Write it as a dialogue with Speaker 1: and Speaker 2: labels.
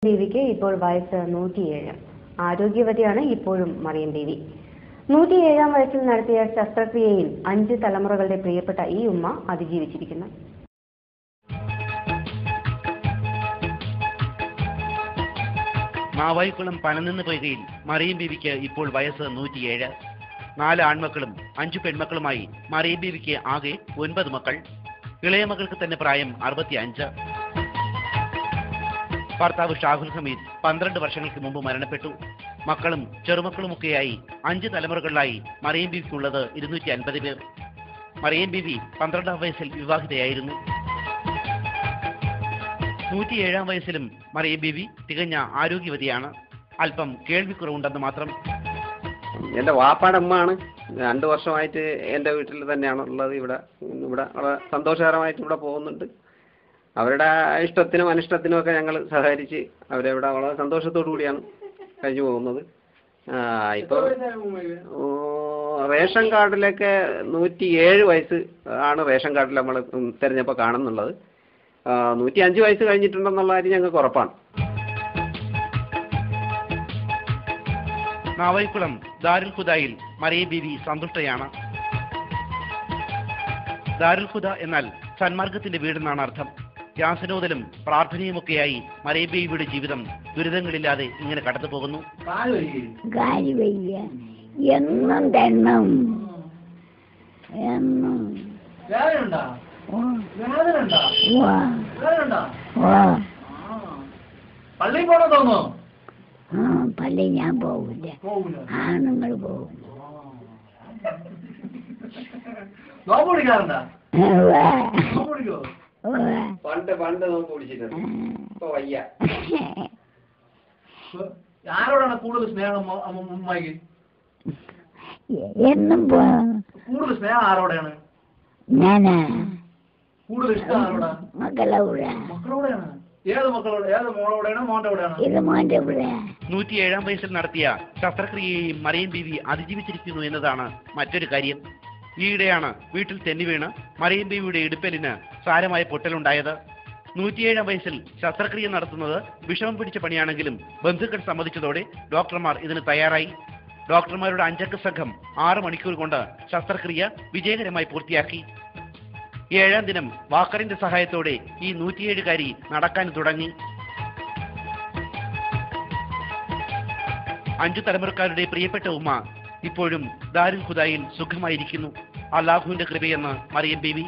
Speaker 1: ദേവിക്ക് ഇപ്പോൾ വയസ്സ് 107. ആരോഗ്യവതിയാണ് ഇപ്പോഴും മറിയം ദേവി. 107-ാം വയസ്സിൽ നടത്തിയ ശസ്ത്രക്രിയയിൽ 5 തലമുറകളുടെ പ്രിയപ്പെട്ട ഈ ഉമ്മ അതിജീവിച്ചിരിക്കുന്നു.
Speaker 2: മാവായിക്കുളം പനനിന്ന് പൊയ്കയിൽ മറിയം ബീവിക്ക് ഇപ്പോൾ വയസ്സ് 107. 4 ആൺമക്കളും 5 പെൺമക്കളുമായി മറിയം ബീവിക്ക് ആകെ 9 മക്കൾ. ഇളയ മകൾക്ക് തന്നെ പ്രായം 65. ഭർത്താവ് ഷാഹുൽ ഹമീദ് 12 വർഷങ്ങൾക്ക് മുമ്പ് മരണപ്പെട്ടു. മക്കളും ചെറുമക്കളുമൊക്കെയായി 5 തലമുറകളിലായി മറിയം ബീവിക്കുള്ളത് 250 പേർ. മറിയം ബീവി 12-ാം വയസ്സിൽ വിവാഹിതയായിരുന്നു. 107-ാം വയസ്സിലും മറിയം ബീവി തികഞ്ഞ ആരോഗ്യവതിയാണ്. അല്പം കേൾവിക്കുറവുണ്ടെന്ന് മാത്രം.
Speaker 3: എൻ്റെ വാപ്പാടെ അമ്മയാണ്. 2 വർഷമായിട്ട് എൻ്റെ വീട്ടിൽ തന്നെയാണ് ഉള്ളത്. ഇവിടെ സന്തോഷകരമായിട്ട് ഇവിടെ പോകുന്നുണ്ട്. അവരുടെ ഇഷ്ടത്തിനും അനിഷ്ടത്തിനും ഒക്കെ ഞങ്ങൾ സഹകരിച്ച് അവരെവിടെ വളരെ സന്തോഷത്തോടു കൂടിയാണ് കഴിഞ്ഞു പോകുന്നത്. ഇപ്പോൾ റേഷൻ കാർഡിലൊക്കെ 107 വയസ്സ് ആണ് റേഷൻ കാർഡിൽ നമ്മൾ തിരഞ്ഞപ്പോൾ കാണുന്നുള്ളത്. 105 വയസ്സ് കഴിഞ്ഞിട്ടുണ്ടെന്നുള്ള കാര്യം ഞങ്ങൾക്ക് ഉറപ്പാണ്.
Speaker 2: മാവായിക്കുളം ദാരുൽ ഹുദയിൽ മറിയം ബീവി സന്തുഷ്ടയാണ്. ദാരുൽ ഹുദ എന്നാൽ സന്മാർഗത്തിന്റെ വീടെന്നാണ് അർത്ഥം. യാസനോദലും പ്രാർത്ഥനയുമൊക്കെയായി മറിയം ബീവിയുടെ ജീവിതം ദുരിതങ്ങളില്ലാതെ ഇങ്ങനെ കടന്നു പോകുന്നു.
Speaker 4: പള്ളി പോണോ തോന്നോ?
Speaker 5: പള്ളി ഞാൻ പോകില്ല, ആണുങ്ങൾ പോകും.
Speaker 4: നോമ്പ് പിടിക്കാറുണ്ടാ?
Speaker 3: പണ്ട് നോക്കി പിടിച്ചിട്ടുണ്ട്. ഇപ്പൊ വയ്യ.
Speaker 4: ആരോടാണ് കൂടുതൽ സ്നേഹം അമ്മയ്ക്ക്?
Speaker 5: എന്നും
Speaker 4: കൂടുതൽ സ്നേഹം ആരോടെയാണ്?
Speaker 5: ഞാനാ
Speaker 4: കൂടുതൽ ഇഷ്ടം ആരോടാ? മക്കളോടെയാണ്. ഏത് മക്കളോട്? ഏത് മോളോടെയാണോ മോന്റെ കൂടെയാണോ? ഇത് മോന്റെ കൂടെ.
Speaker 2: 107-ാം വയസ്സിൽ നടത്തിയ ശസ്ത്രക്രിയയെയും മറിയം ബീവി അതിജീവിച്ചിരിക്കുന്നു എന്നതാണ് മറ്റൊരു കാര്യം. ഈയിടെയാണ് വീട്ടിൽ തെന്നി വീണ് മറിയം ബീവിയുടെ ഇടുപ്പലിന് സാരമായ പൊട്ടലുണ്ടായത്. 107-ാം വയസ്സിൽ ശസ്ത്രക്രിയ നടത്തുന്നത് വിഷമം പിടിച്ച പണിയാണെങ്കിലും ബന്ധുക്കൾ സമ്മതിച്ചതോടെ ഡോക്ടർമാർ ഇതിന് തയ്യാറായി. ഡോക്ടർമാരുടെ 5-അംഗ സംഘം 6 മണിക്കൂർ കൊണ്ട് ശസ്ത്രക്രിയ വിജയകരമായി പൂർത്തിയാക്കി. 7-ാം ദിനം വാക്കറിന്റെ സഹായത്തോടെ ഈ 107-കാരി നടക്കാൻ തുടങ്ങി. 5 തലമുറക്കാരുടെ പ്രിയപ്പെട്ട ഉമ്മ ഇപ്പോഴും ദാരുൽ ഹുദയിൽ സുഖമായിരിക്കുന്നു. അല്ലാഹുവിന്റെ കൃപയെന്ന് മറിയം ബീവി.